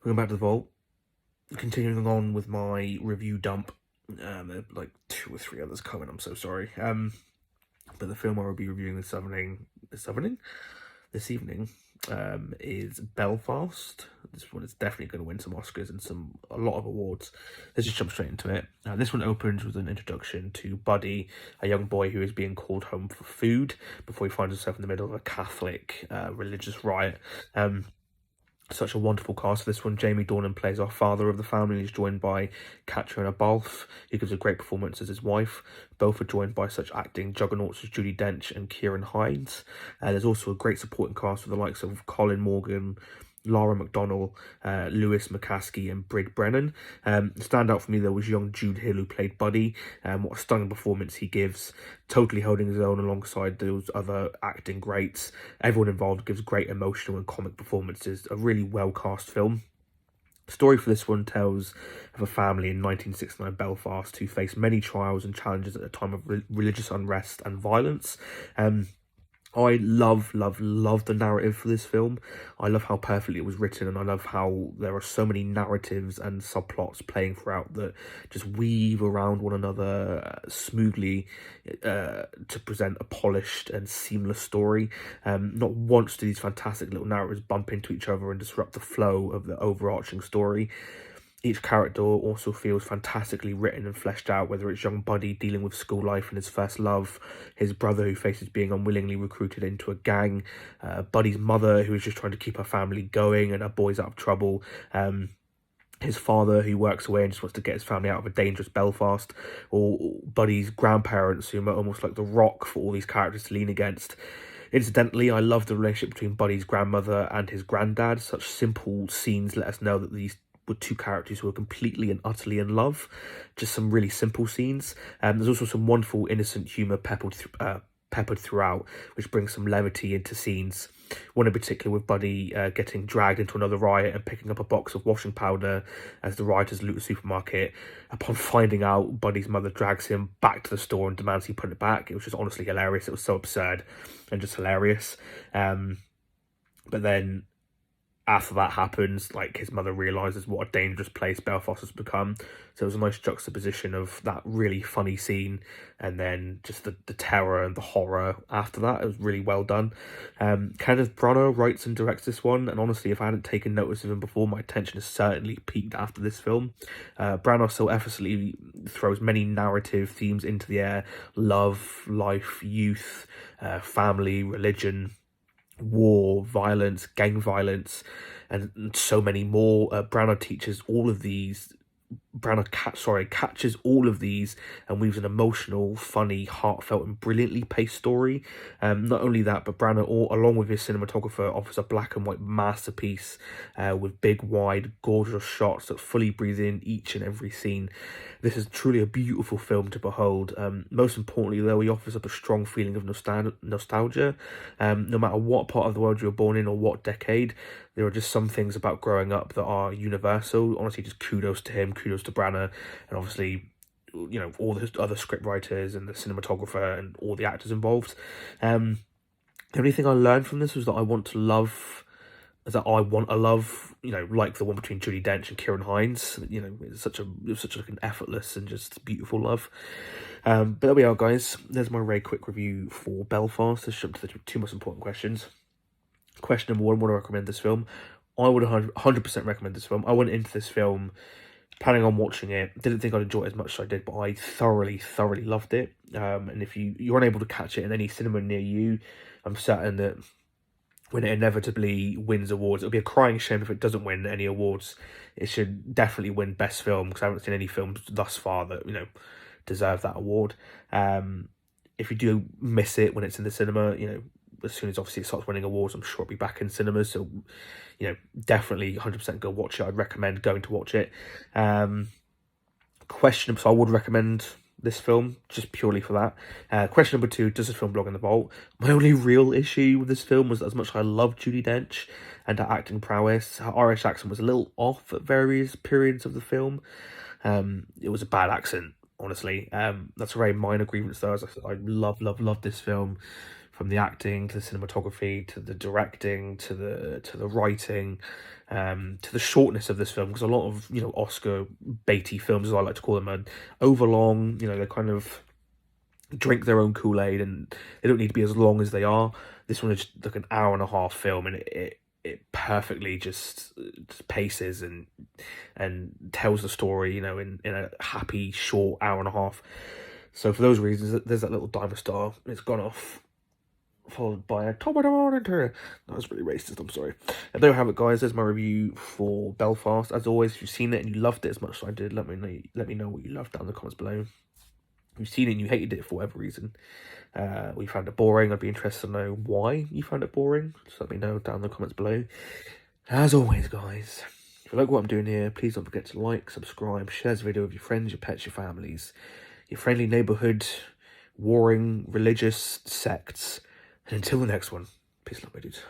Welcome back to the vault. Continuing on with my review dump. There are like 2 or 3 others coming. I'm so sorry. But the film I will be reviewing this evening, is Belfast. This one is definitely going to win some Oscars and a lot of awards. Let's just jump straight into it. This one opens with an introduction to Buddy, a young boy who is being called home for food before he finds himself in the middle of a Catholic religious riot. Such a wonderful cast for this one. Jamie Dornan plays our father of the family. He's joined by Katrina Balfe, who gives a great performance as his wife. Both are joined by such acting juggernauts as Judi Dench and Kieran Hines. There's also a great supporting cast with the likes of Colin Morgan, Laura McDonnell, Lewis McCaskey and Brid Brennan. Stand out for me though was young Jude Hill, who played Buddy. What a stunning performance he gives, totally holding his own alongside those other acting greats. Everyone involved gives great emotional and comic performances. A really well cast film. The story for this one tells of a family in 1969 Belfast who face many trials and challenges at a time of religious unrest and violence. I love the narrative for this film. I love how perfectly it was written, and I love how there are so many narratives and subplots playing throughout that just weave around one another smoothly to present a polished and seamless story. Not once do these fantastic little narratives bump into each other and disrupt the flow of the overarching story. Each character also feels fantastically written and fleshed out, whether it's young Buddy dealing with school life and his first love, his brother who faces being unwillingly recruited into a gang, Buddy's mother who is just trying to keep her family going and her boys out of trouble, his father who works away and just wants to get his family out of a dangerous Belfast, or Buddy's grandparents who are almost like the rock for all these characters to lean against. Incidentally, I love the relationship between Buddy's grandmother and his granddad. Such simple scenes let us know that these were 2 characters who were completely and utterly in love. Just some really simple scenes. There's also some wonderful innocent humour peppered throughout, which brings some levity into scenes. One in particular with Buddy getting dragged into another riot and picking up a box of washing powder as the rioters loot a supermarket. Upon finding out, Buddy's mother drags him back to the store and demands he put it back. It was just honestly hilarious. It was so absurd and just hilarious. But then after that happens, like, his mother realises what a dangerous place Belfast has become. So it was a nice juxtaposition of that really funny scene and then just the terror and the horror after that. It was really well done. Kenneth Branagh writes and directs this one, and honestly, if I hadn't taken notice of him before, my attention has certainly peaked after this film. Branagh so effortlessly throws many narrative themes into the air: love, life, youth, family, religion, war, violence, gang violence, and so many more. Branagh catches all of these and weaves an emotional, funny, heartfelt and brilliantly paced story. Not only that, but Branagh, along with his cinematographer, offers a black and white masterpiece with big, wide, gorgeous shots that fully breathe in each and every scene. This is truly a beautiful film to behold. Most importantly, though, he offers up a strong feeling of nostalgia. No matter what part of the world you were born in or what decade, there are just some things about growing up that are universal. Honestly, just kudos to him, kudos to Branagh, and obviously, you know, all the other script writers and the cinematographer and all the actors involved. The only thing I learned from this was that I want a love, you know, like the one between Judi Dench and Kieran Hines. You know, it was such an effortless and just beautiful love. But there we are, guys. There's my very quick review for Belfast. Let's jump to the 2 most important questions. Question number 1, would I recommend this film? I would 100% recommend this film. I went into this film planning on watching it. Didn't think I'd enjoy it as much as I did, but I thoroughly loved it. And if you're unable to catch it in any cinema near you, I'm certain that when it inevitably wins awards, it'll be a crying shame if it doesn't win any awards. It should definitely win Best Film, because I haven't seen any films thus far that, you know, deserve that award. If you do miss it when it's in the cinema, you know, as soon as obviously it starts winning awards, I'm sure it'll be back in cinemas. So, you know, definitely 100% go watch it. I'd recommend going to watch it. So I would recommend this film just purely for that. Question number 2, does this film belong in the vault? My only real issue with this film was that as much as I love Judi Dench and her acting prowess, her Irish accent was a little off at various periods of the film. It was a bad accent, honestly. That's a very minor grievance though. As I said, I love this film from the acting to the cinematography to the directing to the writing, to the shortness of this film, because a lot of, you know, Oscar baity films, as I like to call them, are overlong. You know, they kind of drink their own Kool-Aid, and they don't need to be as long as they are. This one is just like an hour and a half film, and it perfectly just paces and tells the story, you know, in a happy short hour and a half. So for those reasons, there's that little diamond star. It's gone off, followed by a tomato. That was really racist, I'm sorry. And there we have it, guys. There's my review for Belfast. As always, if you've seen it and you loved it as much as I did, let me know what you loved down in the comments below. If you've seen it and you hated it for whatever reason, or you found it boring, I'd be interested to know why you found it boring. Just let me know down in the comments below. As always, guys, if you like what I'm doing here, please don't forget to like, subscribe, share this video with your friends, your pets, your families, your friendly neighbourhood, warring religious sects. And until the next one, peace and love, my dudes.